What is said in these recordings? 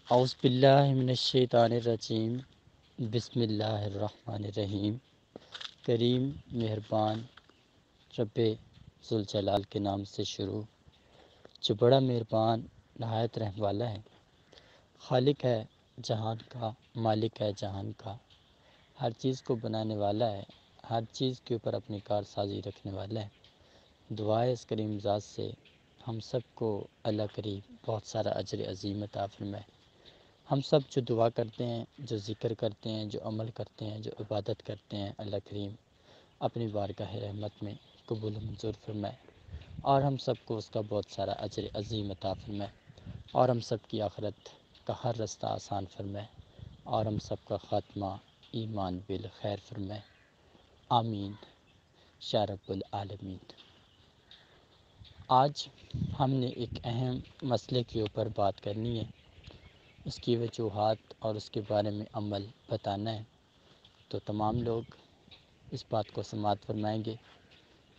اعوذ باللہ من الشیطان الرجیم، بسم اللہ الرحمن الرحیم۔ کریم مہربان رب ذوالجلال کے نام سے شروع، جو بڑا مہربان نہایت رحم والا ہے، خالق ہے جہان کا، مالک ہے جہان کا، ہر چیز کو بنانے والا ہے، ہر چیز کے اوپر اپنی کارسازی رکھنے والا ہے۔ دعا ہے اس کریم ذات سے ہم سب کو اللہ کریم بہت سارا اجر عظیم عطا فرمائے۔ ہم سب جو دعا کرتے ہیں، جو ذکر کرتے ہیں، جو عمل کرتے ہیں، جو عبادت کرتے ہیں، اللہ کریم اپنی بارگاہ رحمت میں قبول و منظور فرمائے، اور ہم سب کو اس کا بہت سارا اجر عظیم عطا فرمائے، اور ہم سب کی آخرت کا ہر رستہ آسان فرمائے، اور ہم سب کا خاتمہ ایمان بالخیر فرمائے، آمین یا رب العالمین۔ آج ہم نے ایک اہم مسئلے کے اوپر بات کرنی ہے، اس کی وجوہات اور اس کے بارے میں عمل بتانا ہے، تو تمام لوگ اس بات کو سماعت فرمائیں گے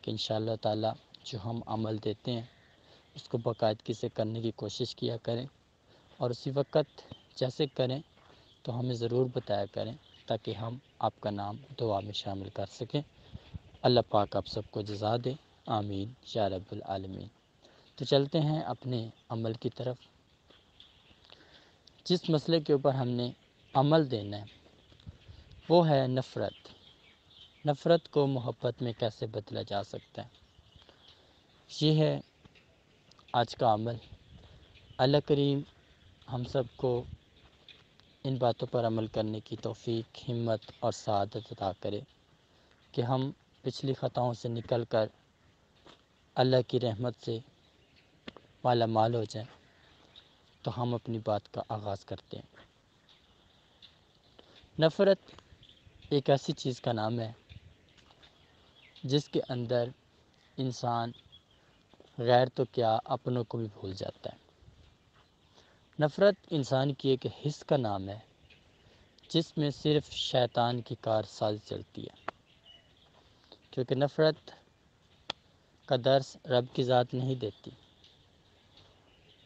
کہ انشاءاللہ تعالی جو ہم عمل دیتے ہیں اس کو باقاعدگی سے کرنے کی کوشش کیا کریں، اور اسی وقت جیسے کریں تو ہمیں ضرور بتایا کریں تاکہ ہم آپ کا نام دعا میں شامل کر سکیں۔ اللہ پاک آپ سب کو جزا دے، آمین یا رب العالمین۔ تو چلتے ہیں اپنے عمل کی طرف۔ جس مسئلے کے اوپر ہم نے عمل دینا ہے وہ ہے نفرت۔ نفرت کو محبت میں کیسے بدلا جا سکتا ہے، یہ ہے آج کا عمل۔ اللہ کریم ہم سب کو ان باتوں پر عمل کرنے کی توفیق، ہمت اور سعادت عطا کرے کہ ہم پچھلی خطاؤں سے نکل کر اللہ کی رحمت سے مالا مال ہو جائیں۔ تو ہم اپنی بات کا آغاز کرتے ہیں۔ نفرت ایک ایسی چیز کا نام ہے جس کے اندر انسان غیر تو کیا اپنوں کو بھی بھول جاتا ہے۔ نفرت انسان کی ایک حس کا نام ہے جس میں صرف شیطان کی کارسازی چلتی ہے، کیونکہ نفرت کا درس رب کی ذات نہیں دیتی۔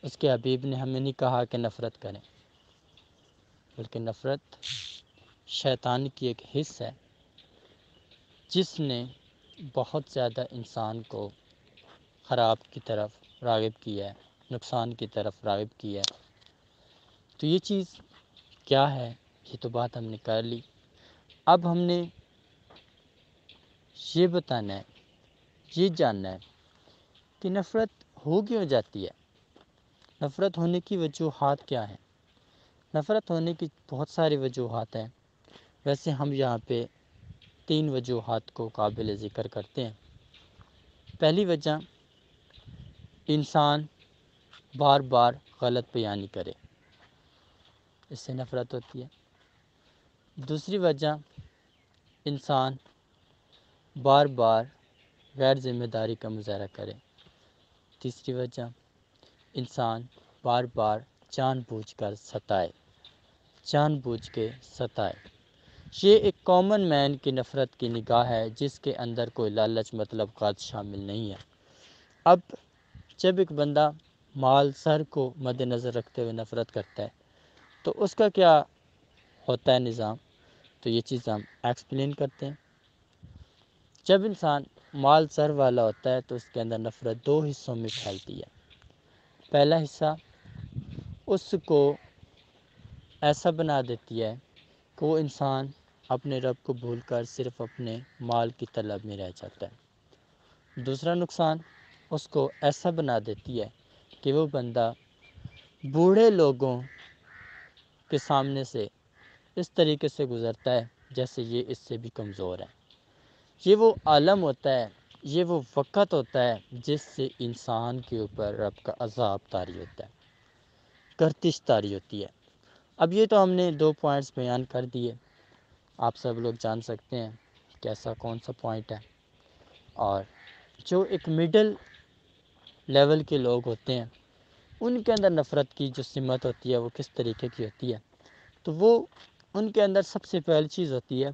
اس کے حبیب نے ہمیں نہیں کہا کہ نفرت کریں، بلکہ نفرت شیطان کی ایک حس ہے جس نے بہت زیادہ انسان کو خراب کی طرف راغب کیا ہے، نقصان کی طرف راغب کیا ہے۔ تو یہ چیز کیا ہے، یہ تو بات ہم نے کر لی۔ اب ہم نے یہ بتانا ہے، یہ جاننا ہے کہ نفرت ہو کیوں جاتی ہے، نفرت ہونے کی وجوہات کیا ہیں۔ نفرت ہونے کی بہت ساری وجوہات ہیں، ویسے ہم یہاں پہ 3 وجوہات کو قابل ذکر کرتے ہیں۔ پہلی وجہ، انسان بار بار غلط بیانی کرے، اس سے نفرت ہوتی ہے۔ دوسری وجہ، انسان بار بار غیر ذمہ داری کا مظاہرہ کرے۔ تیسری وجہ، انسان بار بار جان بوجھ کر ستائے، جان بوجھ کے ستائے۔ یہ ایک کامن مین کی نفرت کی نگاہ ہے جس کے اندر کوئی لالچ مطلب قات شامل نہیں ہے۔ اب جب ایک بندہ مال سر کو مد نظر رکھتے ہوئے نفرت کرتا ہے تو اس کا کیا ہوتا ہے نظام، تو یہ چیز ہم ایکسپلین کرتے ہیں۔ جب انسان مال سر والا ہوتا ہے تو اس کے اندر نفرت 2 حصوں میں پھیلتی ہے۔ پہلا حصہ اس کو ایسا بنا دیتی ہے کہ وہ انسان اپنے رب کو بھول کر صرف اپنے مال کی طلب میں رہ جاتا ہے۔ دوسرا نقصان، اس کو ایسا بنا دیتی ہے کہ وہ بندہ بوڑھے لوگوں کے سامنے سے اس طریقے سے گزرتا ہے جیسے یہ اس سے بھی کمزور ہے۔ یہ وہ عالم ہوتا ہے، یہ وہ وقت ہوتا ہے جس سے انسان کے اوپر رب کا عذاب طاری ہوتا ہے، گردش طاری ہوتی ہے۔ اب یہ تو ہم نے 2 پوائنٹس بیان کر دیے، آپ سب لوگ جان سکتے ہیں کہ ایسا کون سا پوائنٹ ہے۔ اور جو ایک مڈل لیول کے لوگ ہوتے ہیں ان کے اندر نفرت کی جو سمت ہوتی ہے وہ کس طریقے کی ہوتی ہے، تو وہ ان کے اندر سب سے پہلی چیز ہوتی ہے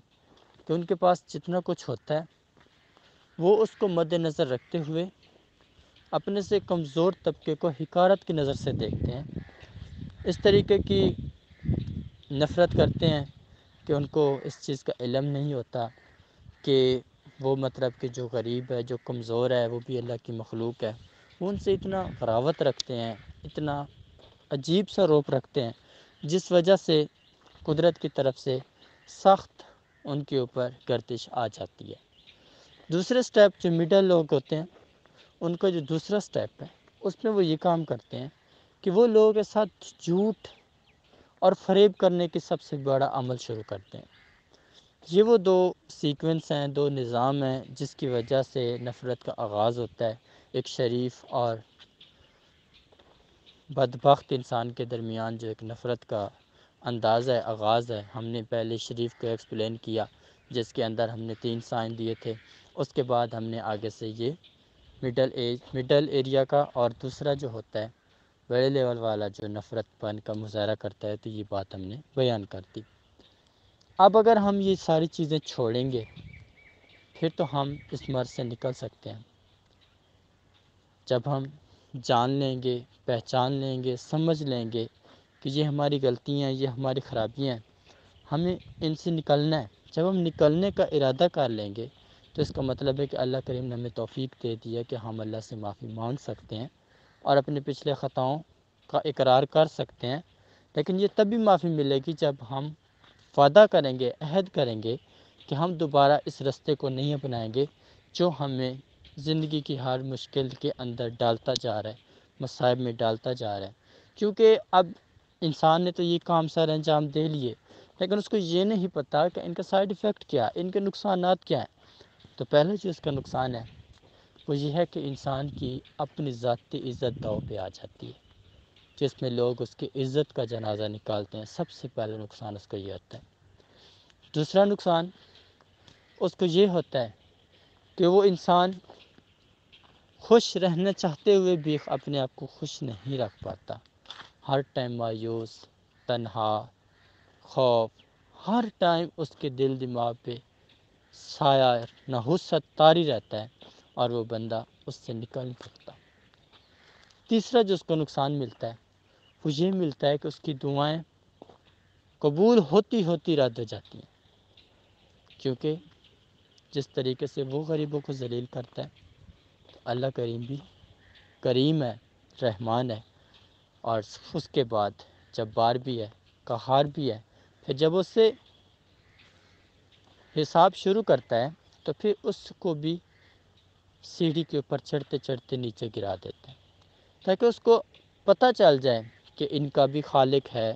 کہ ان کے پاس جتنا کچھ ہوتا ہے وہ اس کو مد نظر رکھتے ہوئے اپنے سے کمزور طبقے کو حقارت کی نظر سے دیکھتے ہیں، اس طریقے کی نفرت کرتے ہیں کہ ان کو اس چیز کا علم نہیں ہوتا کہ وہ مطلب کہ جو غریب ہے، جو کمزور ہے، وہ بھی اللہ کی مخلوق ہے. وہ ان سے اتنا غراوت رکھتے ہیں، اتنا عجیب سا روپ رکھتے ہیں، جس وجہ سے قدرت کی طرف سے سخت ان کے اوپر گردش آ جاتی ہے. دوسرے سٹیپ جو مڈل لوگ ہوتے ہیں، ان کا جو دوسرا سٹیپ ہے، اس میں وہ یہ کام کرتے ہیں کہ وہ لوگوں کے ساتھ جھوٹ اور فریب کرنے کی سب سے بڑا عمل شروع کرتے ہیں. یہ وہ دو سیکوینس ہیں، دو نظام ہیں جس کی وجہ سے نفرت کا آغاز ہوتا ہے. ایک شریف اور بدبخت انسان کے درمیان جو ایک نفرت کا انداز ہے، آغاز ہے. ہم نے پہلے شریف کو ایکسپلین کیا، جس کے اندر ہم نے 3 سائن دیے تھے. اس کے بعد ہم نے آگے سے یہ مڈل ایریا کا، اور دوسرا جو ہوتا ہے بڑے لیول والا جو نفرت پن کا مظاہرہ کرتا ہے، تو یہ بات ہم نے بیان کر دی. اب اگر ہم یہ ساری چیزیں چھوڑیں گے، پھر تو ہم اس مرض سے نکل سکتے ہیں. جب ہم جان لیں گے، پہچان لیں گے، سمجھ لیں گے کہ یہ ہماری غلطیاں ہیں، یہ ہماری خرابیاں ہیں، ہمیں ان سے نکلنا ہے. جب ہم نکلنے کا ارادہ کر لیں گے، تو اس کا مطلب ہے کہ اللہ کریم نے ہمیں توفیق دے دی ہے کہ ہم اللہ سے معافی مانگ سکتے ہیں اور اپنے پچھلے خطاؤں کا اقرار کر سکتے ہیں. لیکن یہ تب بھی معافی ملے گی جب ہم وعدہ کریں گے، عہد کریں گے کہ ہم دوبارہ اس رستے کو نہیں اپنائیں گے جو ہمیں زندگی کی ہر مشکل کے اندر ڈالتا جا رہا ہے، مصائب میں ڈالتا جا رہا ہے. کیونکہ اب انسان نے تو یہ کام سر انجام دے لیے، لیکن اس کو یہ نہیں پتہ کہ ان کا سائیڈ ایفیکٹ کیا ہے، ان کے نقصانات کیا ہیں. تو پہلے جو اس کا نقصان ہے وہ یہ ہے کہ انسان کی اپنی ذاتی عزت داؤ پہ آ جاتی ہے، جس میں لوگ اس کی عزت کا جنازہ نکالتے ہیں. سب سے پہلے نقصان اس کو یہ ہوتا ہے. دوسرا نقصان اس کو یہ ہوتا ہے کہ وہ انسان خوش رہنا چاہتے ہوئے بھی اپنے آپ کو خوش نہیں رکھ پاتا. ہر ٹائم مایوس، تنہا، خوف، ہر ٹائم اس کے دل دماغ پہ سایہ نحوست طاری رہتا ہے، اور وہ بندہ اس سے نکل نہیں سکتا. تیسرا جو اس کو نقصان ملتا ہے وہ یہ ملتا ہے کہ اس کی دعائیں قبول ہوتی رد ہو جاتی ہیں. کیونکہ جس طریقے سے وہ غریبوں کو ذلیل کرتا ہے، تو اللہ کریم بھی کریم ہے، رحمان ہے، اور اس کے بعد جبار بھی ہے، قہار بھی ہے. پھر جب اس سے حساب شروع کرتا ہے تو پھر اس کو بھی سیڑھی کے اوپر چڑھتے چڑھتے نیچے گرا دیتے ہیں، تاکہ اس کو پتہ چل جائے کہ ان کا بھی خالق ہے،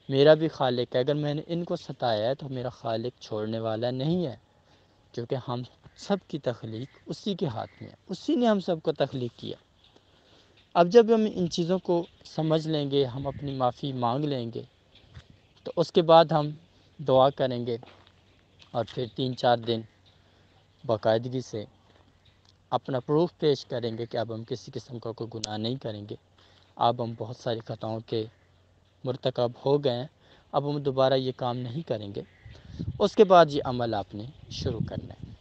میرا بھی خالق ہے. اگر میں نے ان کو ستایا ہے تو میرا خالق چھوڑنے والا نہیں ہے، کیونکہ ہم سب کی تخلیق اسی کے ہاتھ میں ہے، اسی نے ہم سب کو تخلیق کیا. اب جب ہم ان چیزوں کو سمجھ لیں گے، ہم اپنی معافی مانگ لیں گے، تو اس کے بعد ہم دعا کریں گے، اور پھر 3-4 دن باقاعدگی سے اپنا پروف پیش کریں گے کہ اب ہم کسی قسم کا کوئی گناہ نہیں کریں گے. اب ہم بہت ساری خطاؤں کے مرتکب ہو گئے ہیں، اب ہم دوبارہ یہ کام نہیں کریں گے. اس کے بعد یہ عمل آپ نے شروع کرنا ہے.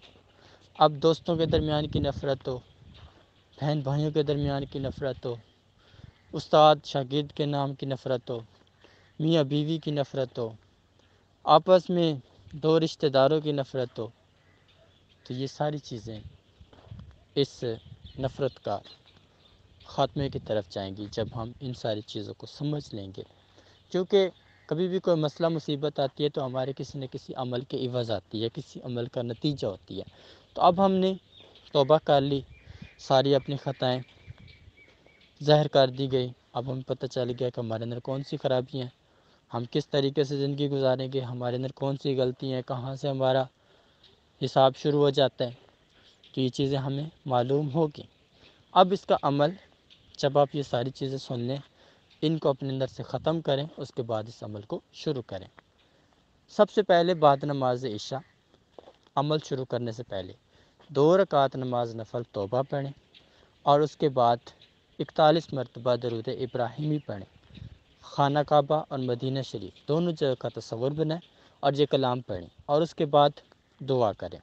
اب دوستوں کے درمیان کی نفرت ہو، بہن بھائیوں کے درمیان کی نفرت ہو، استاد شاگرد کے نام کی نفرت ہو، میاں بیوی کی نفرت ہو، آپس میں 2 رشتہ داروں کی نفرت ہو، تو یہ ساری چیزیں اس نفرت کا خاتمے کی طرف جائیں گی جب ہم ان ساری چیزوں کو سمجھ لیں گے. کیونکہ کبھی بھی کوئی مسئلہ مصیبت آتی ہے تو ہمارے کسی نہ کسی عمل کے عوض آتی ہے، کسی عمل کا نتیجہ ہوتی ہے. تو اب ہم نے توبہ کر لی، ساری اپنی خطائیں ظاہر کر دی گئی. اب ہمیں پتہ چل گیا کہ ہمارے اندر کون سی خرابیاں ہیں، ہم کس طریقے سے زندگی گزاریں گے، ہمارے اندر کون سی غلطی ہیں، کہاں سے ہمارا حساب شروع ہو جاتا ہے. تو یہ چیزیں ہمیں معلوم ہوگی. اب اس کا عمل، جب آپ یہ ساری چیزیں سن لیں، ان کو اپنے اندر سے ختم کریں، اس کے بعد اس عمل کو شروع کریں. سب سے پہلے بعد نماز عشاء عمل شروع کرنے سے پہلے 2 رکعت نماز نفل توبہ پڑھیں، اور اس کے بعد 41 مرتبہ درود ابراہیمی پڑھیں. خانہ کعبہ اور مدینہ شریف دونوں جگہ کا تصور بنائیں اور یہ کلام پڑھیں، اور اس کے بعد دعا کریں.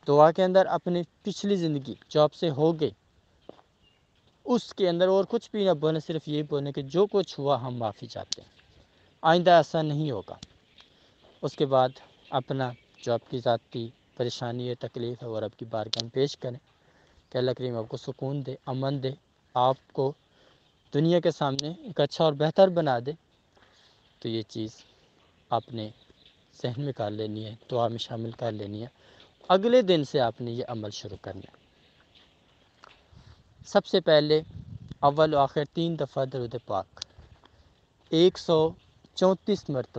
دعا کے اندر اپنی پچھلی زندگی جو آپ سے ہو گئی اس کے اندر اور کچھ بھی نہ بولیں، صرف یہ بولیں کہ جو کچھ ہوا ہم معافی چاہتے ہیں، آئندہ ایسا نہیں ہوگا۔ اس کے بعد اپنا جو آپ کی ذاتی پریشانی ہے، تکلیف ہے، وہ رب کی بارگاہ میں پیش کریں کہ اللہ کریم آپ کو سکون دے، امن دے، آپ کو دنیا کے سامنے ایک اچھا اور بہتر بنا دے۔ تو یہ چیز آپ نے ذہن میں کر لینی ہے، دعا میں شامل کر لینی ہے۔ اگلے دن سے آپ نے یہ عمل شروع کرنا ہے۔ سب سے پہلے اول و آخر 3 دفعہ درود پاک 134 مرتبہ